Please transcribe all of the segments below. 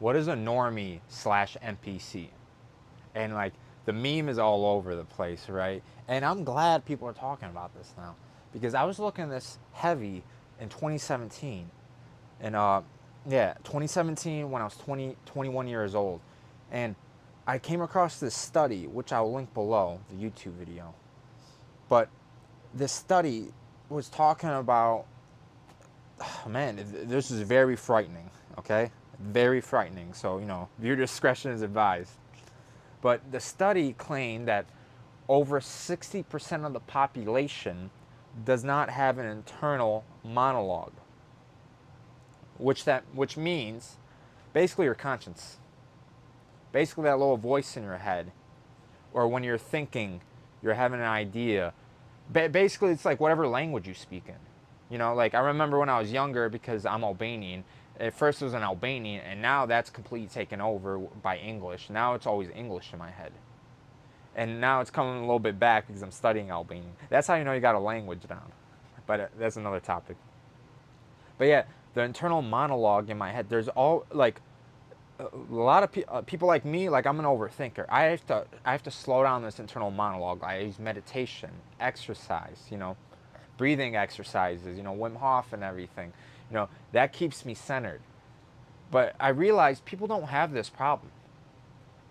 what is a normie slash NPC? And like the meme is all over the place, right? And I'm glad people are talking about this now because I was looking at this heavy in 2017, and yeah, 2017 when I was 21 years old, and I came across this study which I'll link below the YouTube video. But this study was talking about, oh man, this is very frightening. Okay, very frightening. So viewer discretion is advised. But the study claimed that over 60% of the population does not have an internal monologue, which means basically your conscience, basically that little voice in your head, or when you're thinking, you're having an idea. Basically, it's like whatever language you speak in. Like I remember when I was younger, because I'm Albanian. At first it was an Albanian, and now that's completely taken over by English. Now it's always English in my head. And now it's coming a little bit back because I'm studying Albanian. That's how you know you got a language down. But that's another topic. But yeah, the internal monologue in my head. There's all like a lot of people like me. Like I'm an overthinker. I have to slow down this internal monologue. I use meditation, exercise. Breathing exercises. Wim Hof and everything. That keeps me centered. But I realize people don't have this problem.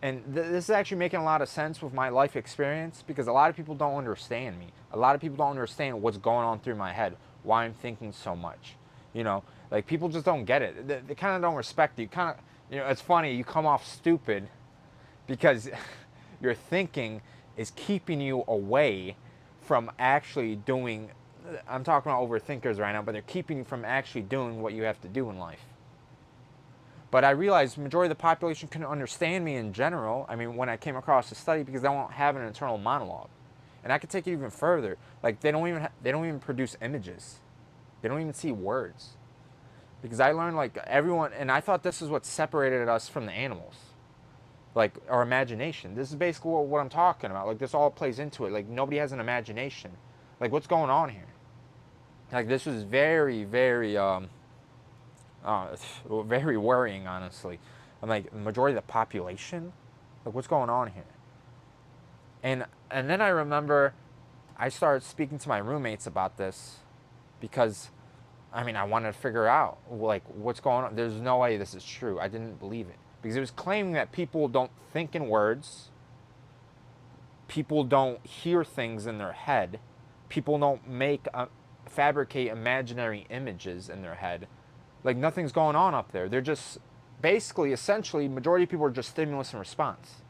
And this is actually making a lot of sense with my life experience because a lot of people don't understand me. A lot of people don't understand what's going on through my head, why I'm thinking so much. Like people just don't get it. They kind of don't respect you. It's funny. You come off stupid because your thinking is keeping you away from actually doing. I'm talking about overthinkers right now, but they're keeping you from actually doing what you have to do in life. But I realized the majority of the population couldn't understand me in general. I mean, when I came across the study, because they won't have an internal monologue, and I could take it even further. Like they don't even produce images, they don't even see words. Because I learned like everyone, and I thought this is what separated us from the animals, like our imagination. This is basically what I'm talking about. Like this all plays into it. Like nobody has an imagination. Like what's going on here? Like this was very, very very worrying, honestly. I'm like, the majority of the population? Like, what's going on here? And then I remember I started speaking to my roommates about this because, I mean, I wanted to figure out, like, what's going on. There's no way this is true. I didn't believe it. Because it was claiming that people don't think in words, people don't hear things in their head, people don't fabricate imaginary images in their head. Like nothing's going on up there. They're just basically, essentially, majority of people are just stimulus and response.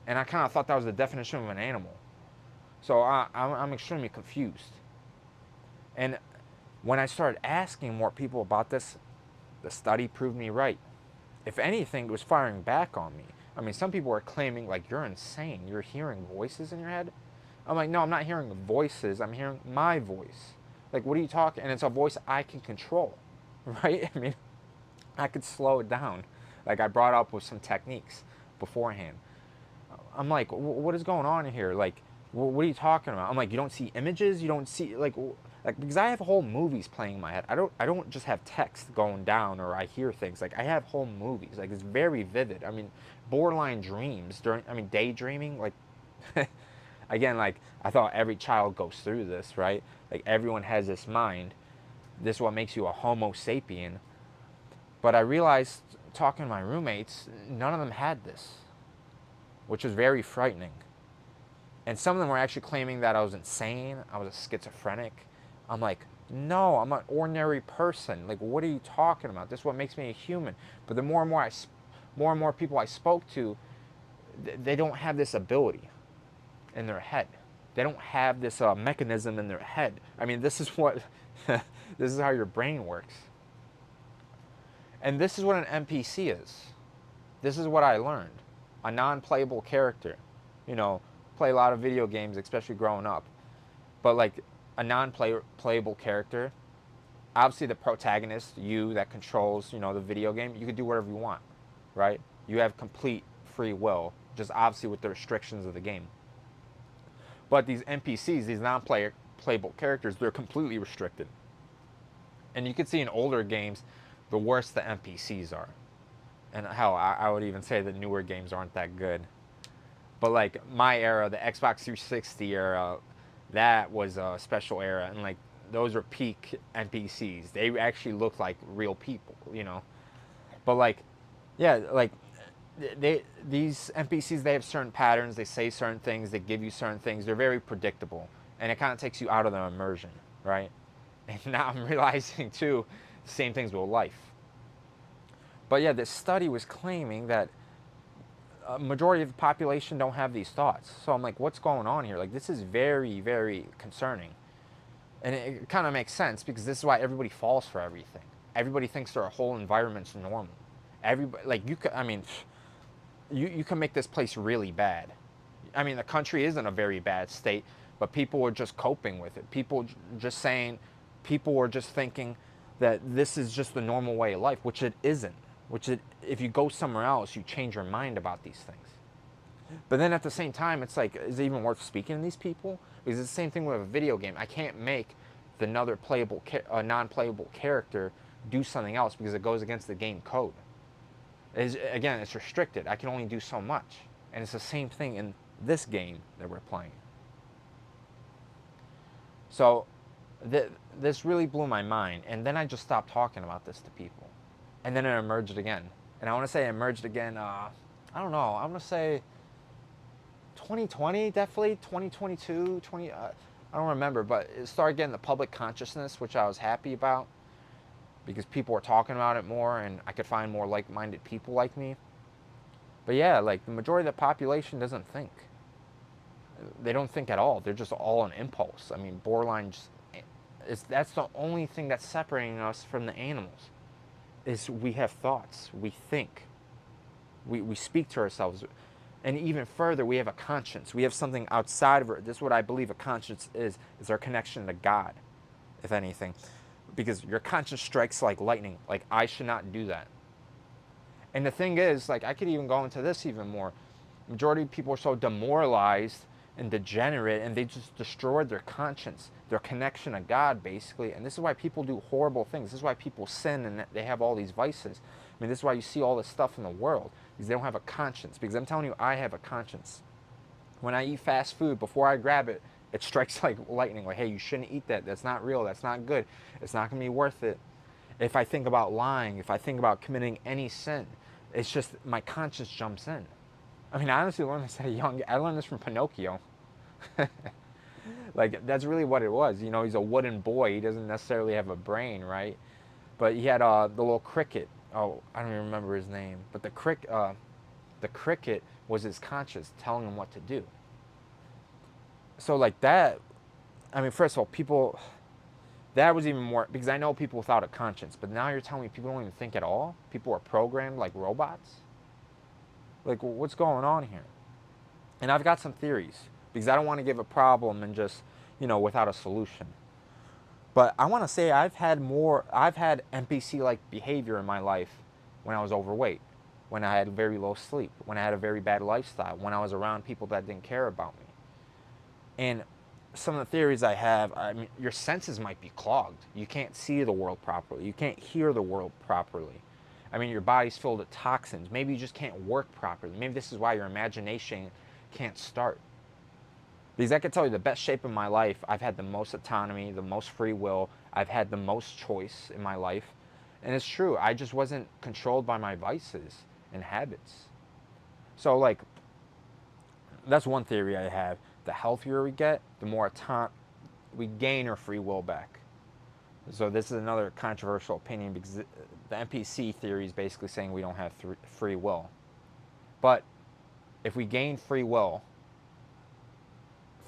And I kind of thought that was the definition of an animal. So I'm extremely confused. And when I started asking more people about this, the study proved me right. If anything, it was firing back on me. I mean, some people are claiming, like, you're insane. You're hearing voices in your head. I'm like, no, I'm not hearing voices. I'm hearing my voice. Like, what are you talking? And it's a voice I can control, right? I mean, I could slow it down. Like I brought up with some techniques beforehand. I'm like, what is going on here? Like, what are you talking about? I'm like, you don't see images, you don't see like because I have whole movies playing in my head. I don't just have text going down or I hear things. Like I have whole movies. Like it's very vivid. I mean, borderline dreams daydreaming. Like again, like I thought every child goes through this, right? Like everyone has this mind. This is what makes you a Homo sapien. But I realized talking to my roommates, none of them had this, which was very frightening. And some of them were actually claiming that I was insane, I was a schizophrenic. I'm like, no, I'm an ordinary person. Like, what are you talking about? This is what makes me a human. But the more and more people I spoke to, they don't have this ability in their head. They don't have this mechanism in their head. I mean, this is what, this is how your brain works. And this is what an NPC is. This is what I learned. A non-playable character. Play a lot of video games, especially growing up. But like a non-playable character, obviously the protagonist, you that controls, the video game, you can do whatever you want, right? You have complete free will, just obviously with the restrictions of the game. But these NPCs, these non-playable characters, they're completely restricted. And you can see in older games, the worse the NPCs are. And hell, I would even say the newer games aren't that good. But like my era, the Xbox 360 era, that was a special era, and like those were peak NPCs. They actually looked like real people, you know. But like, yeah, like these NPCs, they have certain patterns. They say certain things. They give you certain things. They're very predictable, and it kind of takes you out of the immersion, right? And now I'm realizing too, the same things with life. But yeah, this study was claiming that a majority of the population don't have these thoughts. So I'm like, what's going on here? Like, this is very, very concerning. And it kind of makes sense because this is why everybody falls for everything. Everybody thinks their whole environment's normal. Everybody, like, you could, I mean, you can make this place really bad. I mean, the country is in a very bad state, but people are just coping with it. Just saying, people are just thinking that this is just the normal way of life, which it isn't. If you go somewhere else, you change your mind about these things. But then at the same time, it's like, is it even worth speaking to these people? Because it's the same thing with a video game. I can't make the another non-playable character do something else because it goes against the game code. Again, it's restricted. I can only do so much. And it's the same thing in this game that we're playing. So this really blew my mind. And then I just stopped talking about this to people. And then it emerged again. And I want to say it emerged again, I don't know, I'm going to say 2020, definitely 2022, I don't remember, but it started getting the public consciousness, which I was happy about because people were talking about it more and I could find more like-minded people like me. But yeah, like the majority of the population doesn't think. They don't think at all. They're just all an impulse. I mean, borderline that's the only thing that's separating us from the animals. Is we have thoughts, we think, we speak to ourselves. And even further, we have a conscience. We have something outside of it. This is what I believe a conscience is our connection to God, if anything. Because your conscience strikes like lightning. Like, I should not do that. And the thing is, like, I could even go into this even more. Majority of people are so demoralized and degenerate, and they just destroyed their conscience, their connection to God, basically. And this is why people do horrible things. This is why people sin and they have all these vices. I mean, this is why you see all this stuff in the world, because they don't have a conscience. Because I'm telling you, I have a conscience. When I eat fast food, before I grab it, it strikes like lightning. Like, hey, you shouldn't eat that. That's not real. That's not good. It's not going to be worth it. If I think about lying, if I think about committing any sin, it's just my conscience jumps in. I mean, I honestly learned this at a young age. I learned this from Pinocchio. Like, that's really what it was. You know, he's a wooden boy. He doesn't necessarily have a brain, right? But he had the little cricket. Oh, I don't even remember his name. But the cricket was his conscience telling him what to do. So, like that, I mean, first of all, people, that was even more, because I know people without a conscience. But now you're telling me people don't even think at all? People are programmed like robots? Like, what's going on here? And I've got some theories because I don't want to give a problem and just, without a solution. But I want to say I've had NPC-like behavior in my life when I was overweight, when I had very low sleep, when I had a very bad lifestyle, when I was around people that didn't care about me. And some of the theories I have, I mean, your senses might be clogged. You can't see the world properly. You can't hear the world properly. I mean, your body's filled with toxins. Maybe you just can't work properly. Maybe this is why your imagination can't start. Because I can tell you the best shape of my life, I've had the most autonomy, the most free will. I've had the most choice in my life. And it's true, I just wasn't controlled by my vices and habits. So, like, that's one theory I have. The healthier we get, the more we gain our free will back. So this is another controversial opinion because the NPC theory is basically saying we don't have free will. But if we gain free will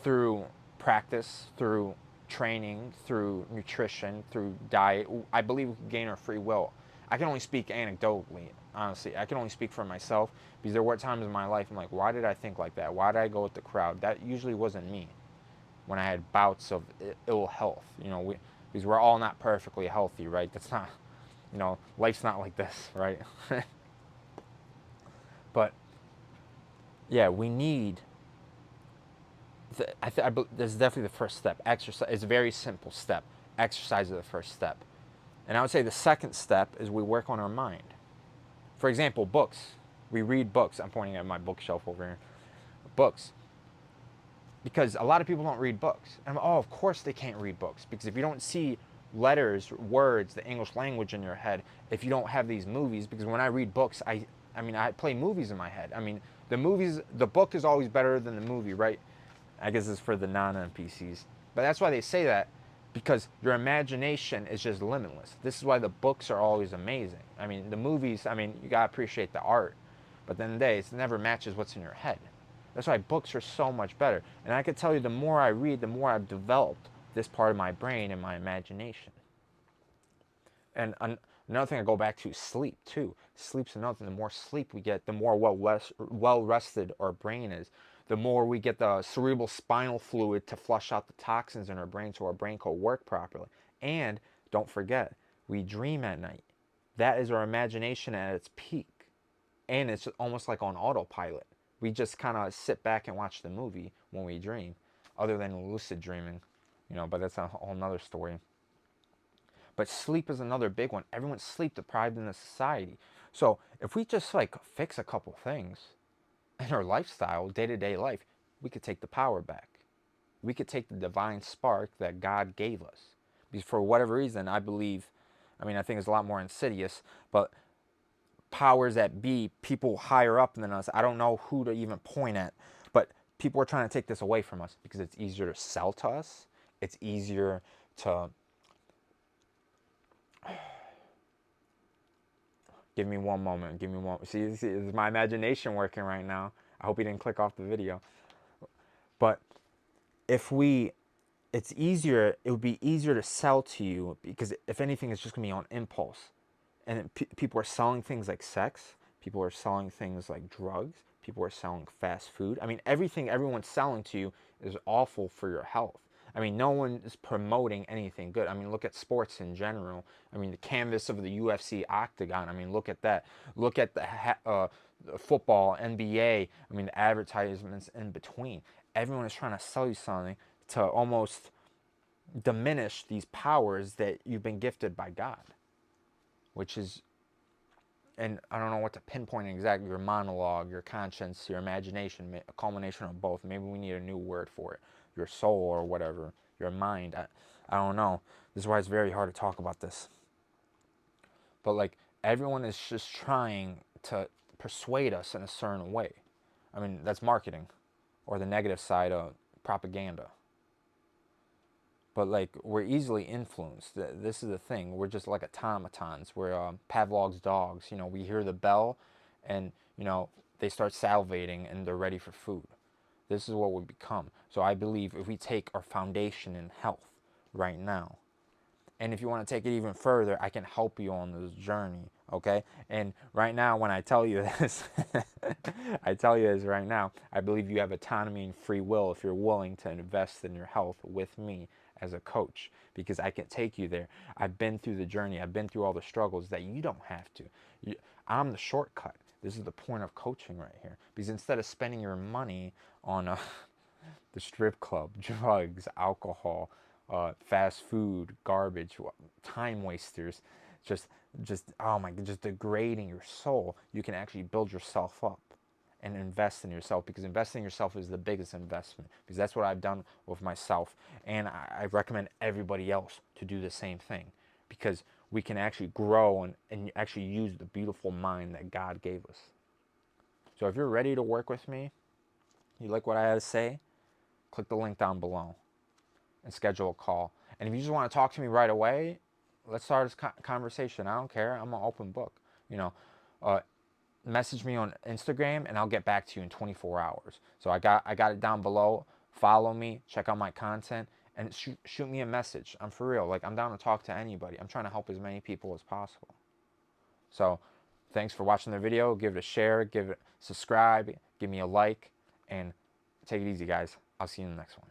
through practice, through training, through nutrition, through diet, I believe we can gain our free will. I can only speak anecdotally, honestly. I can only speak for myself because there were times in my life I'm like, why did I think like that? Why did I go with the crowd? That usually wasn't me. When I had bouts of ill health, because we're all not perfectly healthy, right? That's not, life's not like this, right? But yeah, we need. This is definitely the first step. Exercise is a very simple step. Exercise is the first step, and I would say the second step is we work on our mind. For example, books. We read books. I'm pointing at my bookshelf over here. Books. Because a lot of people don't read books. And oh, of course they can't read books. Because if you don't see letters, words, the English language in your head, if you don't have these movies, because when I read books, I play movies in my head. I mean, the book is always better than the movie, right? I guess it's for the non-NPCs. But that's why they say that, because your imagination is just limitless. This is why the books are always amazing. I mean, the movies, I mean, you gotta appreciate the art, but then the day, it never matches what's in your head. That's why books are so much better. And I could tell you, the more I read, the more I've developed this part of my brain and my imagination. And another thing I go back to is sleep too. Sleep's another thing. The more sleep we get, the more well rested our brain is. The more we get the cerebral spinal fluid to flush out the toxins in our brain so our brain can work properly. And don't forget, we dream at night. That is our imagination at its peak. And it's almost like on autopilot. We just kind of sit back and watch the movie when we dream, other than lucid dreaming, but that's a whole nother story. But sleep is another big one. Everyone's sleep deprived in the society. So if we just like fix a couple things in our lifestyle, day-to-day life, we could take the power back. We could take the divine spark that God gave us. Because for whatever reason, I believe, I think it's a lot more insidious, but powers that be, people higher up than us, I don't know who to even point at, but people are trying to take this away from us because it's easier to sell to us. It's easier to give me one moment. Give me one. See, is my imagination working right now? I hope you didn't click off the video. But if we, it's easier. It would be easier to sell to you because if anything, it's just gonna be on impulse. And people are selling things like sex. People are selling things like drugs. People are selling fast food. I mean, everything everyone's selling to you is awful for your health. I mean, no one is promoting anything good. I mean, look at sports in general. I mean, the canvas of the UFC octagon. I mean, look at that. Look at the football, NBA. I mean, the advertisements in between. Everyone is trying to sell you something to almost diminish these powers that you've been gifted by God, which is, and I don't know what to pinpoint exactly, your monologue, your conscience, your imagination, a culmination of both. Maybe we need a new word for it. Your soul or whatever, your mind. I don't know. This is why it's very hard to talk about this. But like, everyone is just trying to persuade us in a certain way. I mean, that's marketing, or the negative side of propaganda. But like, we're easily influenced. This is the thing. We're just like automatons. We're Pavlov's dogs. We hear the bell, and they start salivating, and they're ready for food. This is what we become. So I believe if we take our foundation in health right now, and if you want to take it even further, I can help you on this journey. Okay? And right now, when I tell you this, I tell you this right now, I believe you have autonomy and free will if you're willing to invest in your health with me as a coach, because I can take you there. I've been through the journey. I've been through all the struggles that you don't have to. I'm the shortcut. This is the point of coaching right here. Because instead of spending your money on the strip club, drugs, alcohol, fast food, garbage, time wasters, just oh my, just degrading your soul, you can actually build yourself up and invest in yourself, because investing in yourself is the biggest investment, because that's what I've done with myself, and I recommend everybody else to do the same thing, because we can actually grow and actually use the beautiful mind that God gave us. So if you're ready to work with me, you like what I have to say, click the link down below and schedule a call. And if you just want to talk to me right away, let's start this conversation. I don't care. I'm an open book. Uh, Message me on Instagram and I'll get back to you in 24 hours. So I got it down below. Follow me, check out my content, and shoot me a message. I'm for real. Like, I'm down to talk to anybody. I'm trying to help as many people as possible. So thanks for watching the video. Give it a share, give it subscribe, give me a like, and take it easy, guys. I'll see you in the next one.